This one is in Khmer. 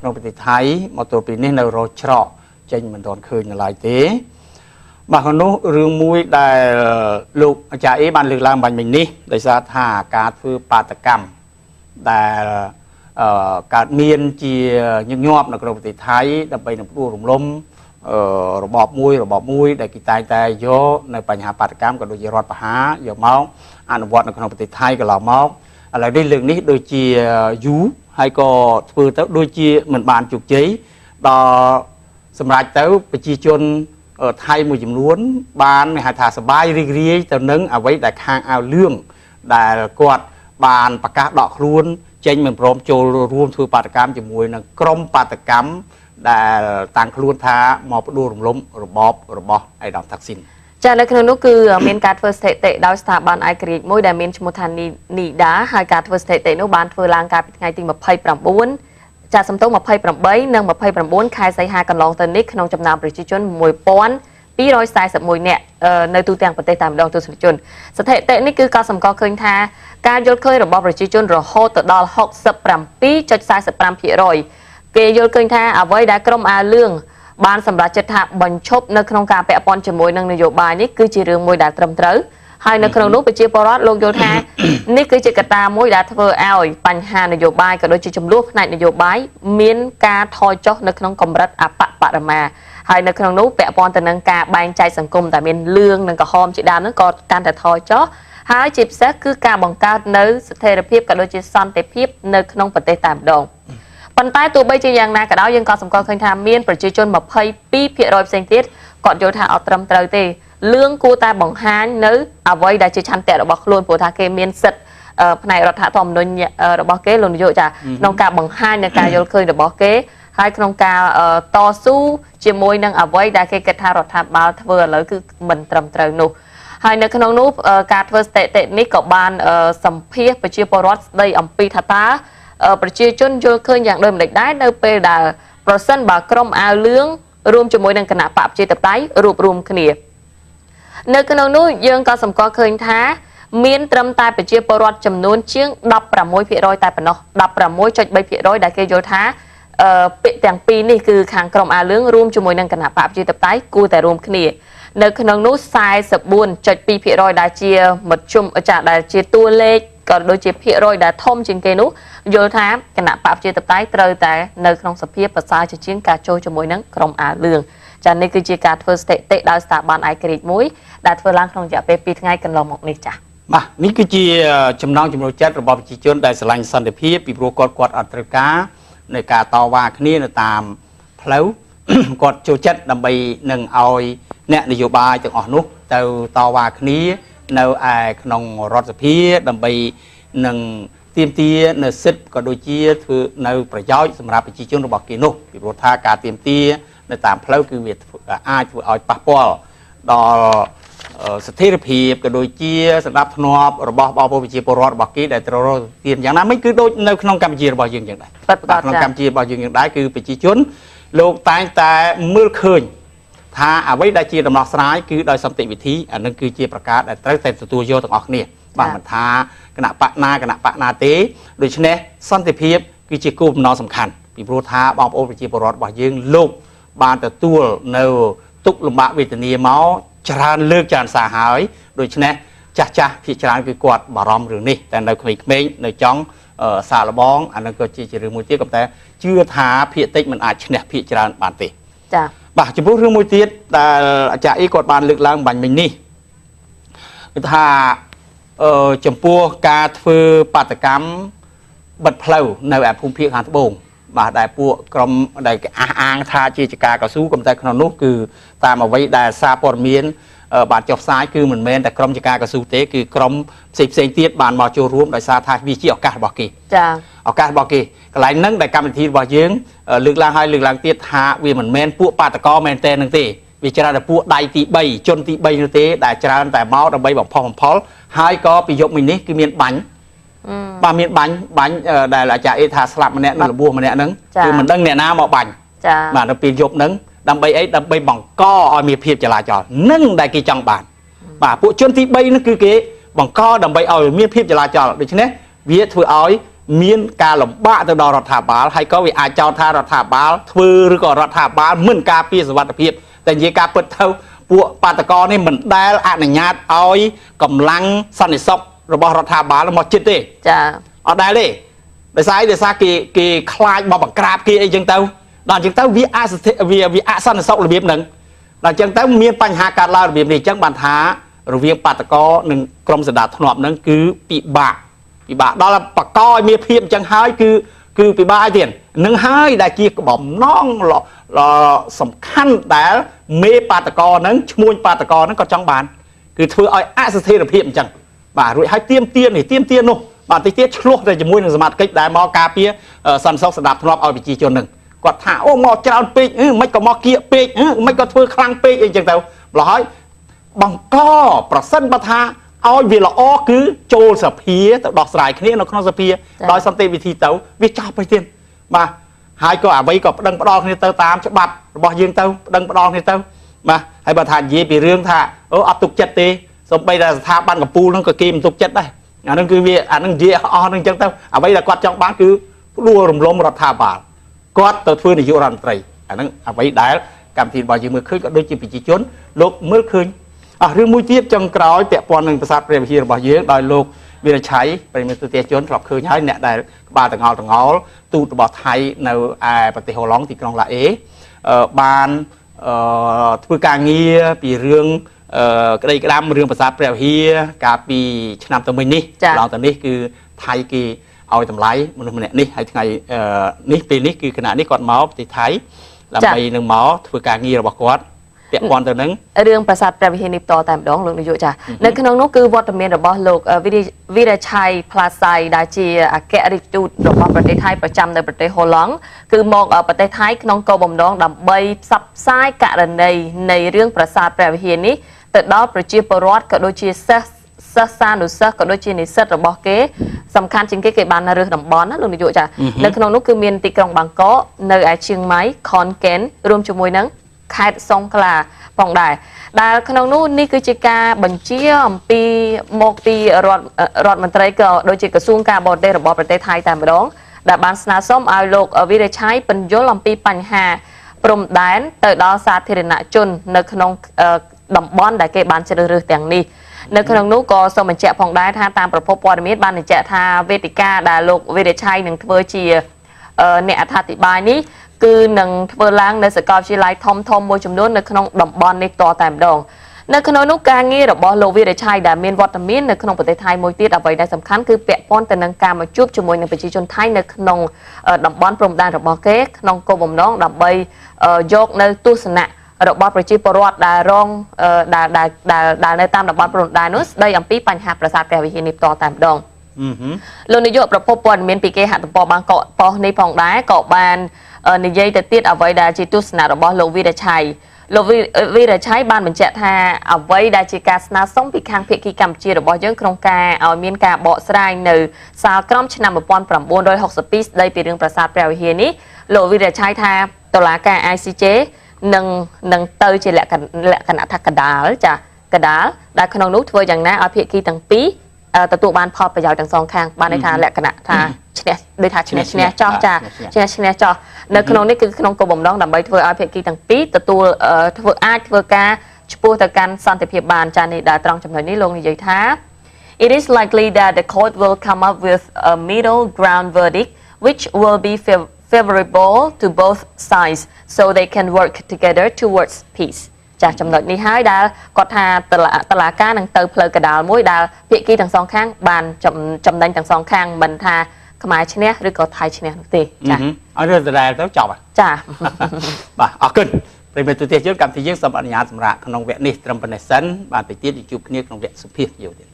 ក្នុងប្រទេសថៃមកទល់ពេលនេះនៅរកច្រកចេញមិនទាន់ឃើញឡើយទេបាទក្នុងនោះរឿងមួយដែលលោកអាចារ្យអេបានលើកឡើងបាញ់មិញនេះដោយសារថាការធ្វើបាតកម្មដែលកើតមានជាញឹកញាប់នៅក្នុងប្រទេសថៃដើម្បីនឹងផ្ដួលរំលំរបបមួយដែលគេតែងតែយកនៅបញ្ហាបាតកម្មក៏ដូចជារដ្ឋប្រហារយកមកអនុវត្តនៅក្នុងប្រទេសថៃកន្លងមកឥឡូវនេះលើកនេះដូចជាយូរហើយក៏ធ្វើទៅដូចជាមិនបានជោគជ័យដល់សម្រាប់ទៅប្រជាជនថៃមួយចំនួនបានហៅថាសបាយរីករាយទៅនឹងអ្វីដែលខាងអាវលឿងដែលគាត់បានប្រកាសដកខ្លួនចេញមិនព្រមចូលរួមធ្វើបាតកម្មជាមួយនឹងក្រុមបាតកម្មដែលតាំងខ្លួនថាមកផ្ដួលរំលំរបបរបស់អេដាមថាក់ស៊ីនចានៅក្នុងនោះគឺមានការធ្វើស្ថិតិដោយស្ថាប័នឯករាជ្យមួយដែលមានឈ្មោះថានីដាហើយការធ្វើស្ថិតិនោះបានធ្វើឡើងកាលពីថ្ងៃទី29ចាសំទោស28និង29ខែសីហាកន្លងទៅនេះក្នុងចំណោមប្រជាជន1241នាក់នៅទូទាំងប្រទេសតែម្ដងទស្សនិកជនស្ថិតិនេះគឺក៏សម្គាល់ឃើញថាការយល់ឃើញរបស់ប្រជាជនរហូតទៅដល់ 67.45% គេយល់ឃើញថាអ្វីដែលក្រុមអាវលឿងបានសម្រេចចិត្តថាបញ្ឈប់នៅក្នុងការពាក់ព័ន្ធជាមួយនឹងនយោបាយនេះគឺជារឿងមួយដែលត្រឹមត្រូវហើយនៅក្នុងនោះប្រជាពលរដ្ឋលោកយល់ថានេះគឺជាកត្តាមួយដែលធ្វើឲ្យបញ្ហានយោបាយក៏ដូចជាចំនួនផ្នែកនយោបាយមានការថយចុះនៅក្នុងកម្រិតអបបរមាហើយនៅក្នុងនោះពាក់ព័ន្ធទៅនឹងការបែងចែកសង្គមដែលមានលឿងនិងក្រហមជាដើមហ្នឹងក៏កាន់តែថយចុះហើយជាពិសេសគឺការបង្កើតនៅស្ថិរភាពក៏ដូចជាសន្តិភាពនៅក្នុងប្រទេសតែម្ដងប៉ុន្តែទោះបីជាយ៉ាងណាក៏ដោយយើងក៏សម្គាល់ឃើញថាមានប្រជាជន22%ផ្សេងទៀតគាត់យល់ថាអត់ត្រឹមត្រូវទេលឿងគួរតែបង្ហាញនៅអ្វីដែលជាឆន្ទៈរបស់ខ្លួនព្រោះថាគេមានសិទ្ធិផ្នែករដ្ឋធម្មនុញ្ញរបស់គេលោកនាយកចាក្នុងការបង្ហាញនៅការយល់ឃើញរបស់គេហើយក្នុងការតស៊ូជាមួយនឹងអ្វីដែលគេគិតថារដ្ឋាភិបាលធ្វើឥឡូវគឺមិនត្រឹមត្រូវនោះហើយនៅក្នុងនោះការធ្វើស្ថិតិនេះក៏បានសម្ភាសប្រជាពលរដ្ឋស្ដីអំពីថាតើប្រជាជនយល់ឃើញយ៉ាងដូចម្តេចដែរនៅពេលដែលប្រសិនបើក្រុមអាវលឿងរួមជាមួយនឹងគណៈបកប្រជាធិបតេយ្យរួបរวมគ្នានៅក្នុងនោះយើងក៏សម្គាល់ឃើញថាមានត្រឹមតែប្រជាពលរដ្ឋចំនួនជាង 16% តែប៉ុណ្ណោះ 16.3% ដែលគេយល់ថាពាក្យទាំងពីរនេះគឺខាងក្រុមអាវលឿងរួមជាមួយនឹងគណៈបកប្រជាធិបតេយ្យគួរតែរួមគ្នានៅក្នុងនោះ 44.2% ដែលជាមធ្យមដែលជាតួលេខក៏ដូចជាភាគរយដែលធំជាងគេនោះយល់ថាគណៈបកប្រជាធិបតេយ្យត្រូវតែនៅក្នុងសភាប្រសើរជាងការចូលជាមួយនឹងក្រុមអាវលឿងចា៎នេះគឺជាការធ្វើស្ថិតិដោយស្ថាប័នឯករាជ្យមួយដែលធ្វើឡើងក្នុងរយៈពេល2ថ្ងៃកន្លងមកនេះចា៎បាទនេះគឺជាចំណងចំណុចចិត្តរបស់ប្រជាជនដែលស្រឡាញ់សន្តិភាពពីព្រោះគាត់អត់ត្រូវការในការតវ៉ាគ្នានៅតាមផ្លូវគាត់ចូលចិត្តដើម្បីនឹងឲ្យអ្នកនយោបាយទាំងអស់នោះទៅតវ៉ាគ្នានៅឯក្នុងរដ្ឋសភាដើម្បីនឹងទាមទារនៅសិទ្ធិក៏ដូចជាធ្វើនៅប្រយោជន៍សម្រាប់ប្រជាជនរបស់គេនោះពីព្រោះថាការទាមទារនៅតាមផ្លូវគឺវាអាចធ្វើឲ្យប៉ះពាល់ដល់ស្ថិរភាពក៏ដូចជាសម្ដាប់ធ្នាប់របស់បងប្អូនប្រជាពលរដ្ឋរបស់គេដែលត្រូវទាមយ៉ាងណាមិនគឺដូចនៅក្នុងកម្ពុជារបស់យើងយ៉ាងដែរក្នុងកម្ពុជារបស់យើងយ៉ាងដែរគឺប្រជាជនលោកតែងតែមើលឃើញថាអ្វីដែលជាដំណោះស្រាយគឺដោយសន្តិវិធីអានឹងគឺជាប្រកាសដែលត្រូវតែទទួលយកទាំងអស់គ្នាបាទមិនថាគណៈបកណាទេដូច្នេះសន្តិភាពគឺជាគោលបំណងសំខាន់ពីព្រោះថាបងប្អូនប្រជាពលរដ្ឋរបស់យើងលោកបានទទួលនៅទុក្ខលំបាកវេទនាមកច្រើនលើកច្រើនសារហើយដូច្នេះចាស់ភាគច្រើនគឺគាត់បារម្ភរឿងនេះតែនៅក្មេងៗនៅចង់សាកល្បងអានឹងក៏ជារឿងមួយទៀតក៏តែជឿថាភាគតិចមិនអាចឈ្នះភាគច្រើនបានទេចា៎បាទចំពោះរឿងមួយទៀតដែលអាចារ្យអ៊ីគាត់បានលើកឡើងបាញ់មិញនេះគឺថាចំពោះការធ្វើបាតកម្មបិទផ្លូវនៅឯភូមិភាគខាងត្បូងបាទដែលពួកក្រុមដែលអះអាងថាជាចការកស៊ូក៏តែក្នុងនោះគឺតាមអ្វីដែលសារព័ត៌មានបានចុះផ្សាយគឺមិនមែនតែក្រុមចការកស៊ូទេគឺក្រុមផ្សេងទៀតបានមកចូលរួមដោយសារថាវាជាឱកាសរបស់គេចាឱកាសរបស់គេកន្លែងហ្នឹងដែលកម្មវិធីរបស់យើងលើកឡើងទៀតថាវាមិនមែនពួកបាតកោមែនទេនឹងទេវាច្រើនតែពួកដៃទី3ជនទី3នោះទេដែលច្រើនតែមកដើម្បីបំផុសបំផុលហើយក៏ពីយប់មិញនេះគឺមានបាញ់បាទមានបាញ់ដែលអាចារ្យអេថាស្លាប់ម្នាក់និងរបួសម្នាក់ហ្នឹងគឺមិនដឹងអ្នកណាមកបាញ់ចាបាទនៅពេលយប់ហ្នឹងដើម្បីអីដើម្បីបង្កឲ្យមានភាពចលាចលនឹងដែលគេចង់បានបាទពួកជនទី3ហ្នឹងគឺគេបង្កដើម្បីឲ្យមានភាពចលាចលដូច្នេះវាធ្វើឲ្យ miên ca lồng bạ từ đó rọt thả bá hay có vì ai cho tha rọt thả bá thưa rồi còn rọt thả bá mình ca pia sự vật đặc biệt tại vì ca bật thâu bộ bà ta con này mình đai ăn này nhát oi cầm lăng săn để sọc rồi bỏ rọt thả bá là một chết đi ở đây đi để sai kỳ khai bỏ bằng crab kia chân tao đàn chân tao vì săn để sọc là biếm nâng đàn chân tao miên bánh hà cà la là biếm này chẳng bàn thá rồi viên bà ta con nâng trong sự đạt thọp nâng cứ bị bạc đó là bà coi miên phim chẳng hai cứ bị ba tiền nâng hai đại kia bỏng non là sầm khăn đã mê bà ta con nâng muôn bà ta con nâng có trong bàn cứ thưa oi ACT là phim chẳng bà rồi hai tiêm tiên luôn bà tí tiết luộc rồi chỉ muôn là mặt cách đại mò cà pia săn sóc đạp thọp oi bị chi cho nâng quạt thả ô mò trao pê mấy có mò kia pê mấy có thưa khăn pê chẳng tao nói bằng coประ sân bà tha oi vì là o cứ trôi sập phía đọt sải kia nó không sập phía đòi xong tiền vì thi tấu vì cho phải tiền mà hai có vậy có đăng bắt đòn như tao tám cho bạc bỏ dương tao đăng bắt đòn như tao mà hay bà thà gì bị riêng thà ấp tục chất đi xong bây giờ tha banกับปูnó có kim tục chất đây nó cứ vì nó gì o nó chân tao bây giờ quạt trong bán cứ đua rùm lôm rọt thà bà quạt tao thưa này vô rằn tây nó vậy đấy cảm thì bao nhiêu mới khơi có đôi chim bị chỉ trốn lúc mới khơi riêng mũi tiếp trong cõi tẹt pon nângประสาท เปรียบ hier របស់យើងដោយលោកវិរชัយប្រិមិត្តទស្សនិកជនធ្លាប់ឃើញហើយអ្នកដែលក្បាលតងល់ទូតរបស់ថៃនៅឯប្រទេសហូឡុងទីក្រុងឡាអេបានធ្វើការងារពីរឿងក្តីក្តាំរឿងប្រាសាទព្រះវិហារកាលពីឆ្នាំទៅមិញនេះឡើងទៅនេះគឺថៃគេឲ្យតម្លៃមនុស្សម្នាក់នេះហើយថ្ងៃនេះពេលនេះគឺគណៈនេះគាត់មកប្រទេសថៃដើម្បីនឹងមកធ្វើការងាររបស់គាត់រឿងប្រាសាទព្រះវិហារនេះតតែម្ដងលោកនាយកចានៅក្នុងនោះគឺវត្តមានរបស់លោកវិរชัย ផ្លាស័យដែលជាអគ្គរដ្ឋទូតរបស់ប្រទេសថៃប្រចាំនៅប្រទេសហូឡុងគឺមកប្រទេសថៃក្នុងគោលបំណងដើម្បីផ្សព្វផ្សាយករណីនៃរឿងប្រាសាទព្រះវិហារនេះទៅដល់ប្រជាពលរដ្ឋក៏ដូចជាសិស្សសានុសិស្សក៏ដូចជានិស្សិតរបស់គេសំខាន់ជាងគេបានរើសតំបន់ណាលោកនាយកចានៅក្នុងនោះគឺមានទីក្រុងបាងកកនៅឯchiang mai khon kaen រួមជាមួយនឹងខេត្តសង្ក្លាផងដែរដែលក្នុងនោះនេះគឺជាការបញ្ជាអំពីមកពីរដ្ឋមន្ត្រីក៏ដូចជាក្រសួងការបរទេសរបស់ប្រទេសថៃតែម្ដងដែលបានស្នើសុំឲ្យលោកវិរชัยពន្យល់អំពីបញ្ហាព្រំដែនទៅដល់សាធារណជននៅក្នុងតំបន់ដែលគេបានជ្រើសរើសទាំងនេះនៅក្នុងនោះក៏សូមបញ្ជាក់ផងដែរថាតាមប្រភពព័ត៌មានបានបញ្ជាក់ថាវេទិកាដែលលោកវិរชัยនឹងធ្វើជាអ្នកអត្ថាធិប្បាយនេះគឺនឹងធ្វើឡើងនៅសាកលវិទ្យាល័យធំមួយចំនួននៅក្នុងតំបន់នេះតតែម្ដងនៅក្នុងនោះការងាររបស់លោកវិរชัยដែលមានវត្តមាននៅក្នុងប្រទេសថៃមួយទៀតអ្វីដែលសំខាន់គឺពាក់ព័ន្ធទៅនឹងការមកជួបជាមួយនឹងប្រជាជនថៃនៅក្នុងតំបន់ព្រំដែនរបស់គេក្នុងគោលបំណងដើម្បីយកនៅទស្សនៈរបស់ប្រជាពលរដ្ឋដែលរងដែលនៅតាមតំបន់ព្រំដែននោះស្ដីអំពីបញ្ហាប្រាសាទព្រះវិហារនេះតតែម្ដងលោកនាយកប្រពន្ធព័ត៌មានពីគេហទំព័របាងកកប៉ុស្តិ៍នេះផងដែរក៏បាននិយាយទៅទៀតអ្វីដែលជាទស្សនៈរបស់លោកវិរชัยលោកវិរชัยបានបញ្ជាក់ថាអ្វីដែលជាការស្នើសុំពីខាងភាគីកម្ពុជារបស់យើងក្នុងការឲ្យមានការបកស្រាយនៅសាលក្រមឆ្នាំ1962ស្ដីពីរឿងប្រាសាទព្រះវិហារនេះលោកវិរชัยថាតុលាការ ICJ នឹងទៅជាលក្ខណៈថាកដាលចាកដាលដែលក្នុងនោះធ្វើយ៉ាងណាឲ្យភាគីទាំងពីរទទួលបានផលប្រយោជន៍ទាំងសងខាងបានន័យថាលក្ខណៈថាឈ្នះដូចថាឈ្នះចោះចាឈ្នះចោះនៅក្នុងនេះគឺក្នុងគោលបំណងដើម្បីធ្វើឲ្យភាគីទាំងពីរទទួលធ្វើការឆ្ពោះទៅកាន់សន្តិភាពបានចានេះដែលត្រង់ចំណុចនេះលោកនិយាយថា It is likely that the court will come up with a middle ground verdict which will be favorable to both sides so they can work together towards peaceចាចំណុចនេះហើយដែលគាត់ថាតឡាការនឹងទៅផ្លូវកដាលមួយដែលភាគីទាំងសងខាងបានចំណេញទាំងសងខាងមិនថាខ្មែរឈ្នះឬក៏ថៃឈ្នះនោះទេចាឲ្យរឿងដដែលទៅចប់ចាបាទអរគុណប្រិយមិត្តទស្សនិកជនកម្មវិធីយើងសូមអនុញ្ញាតសម្រាប់ក្នុងវគ្គនេះត្រឹមប៉ុណ្ណេះសិនបាទទៅទៀតជួបគ្នាក្នុងវគ្គសុភាសិតយូរទៀត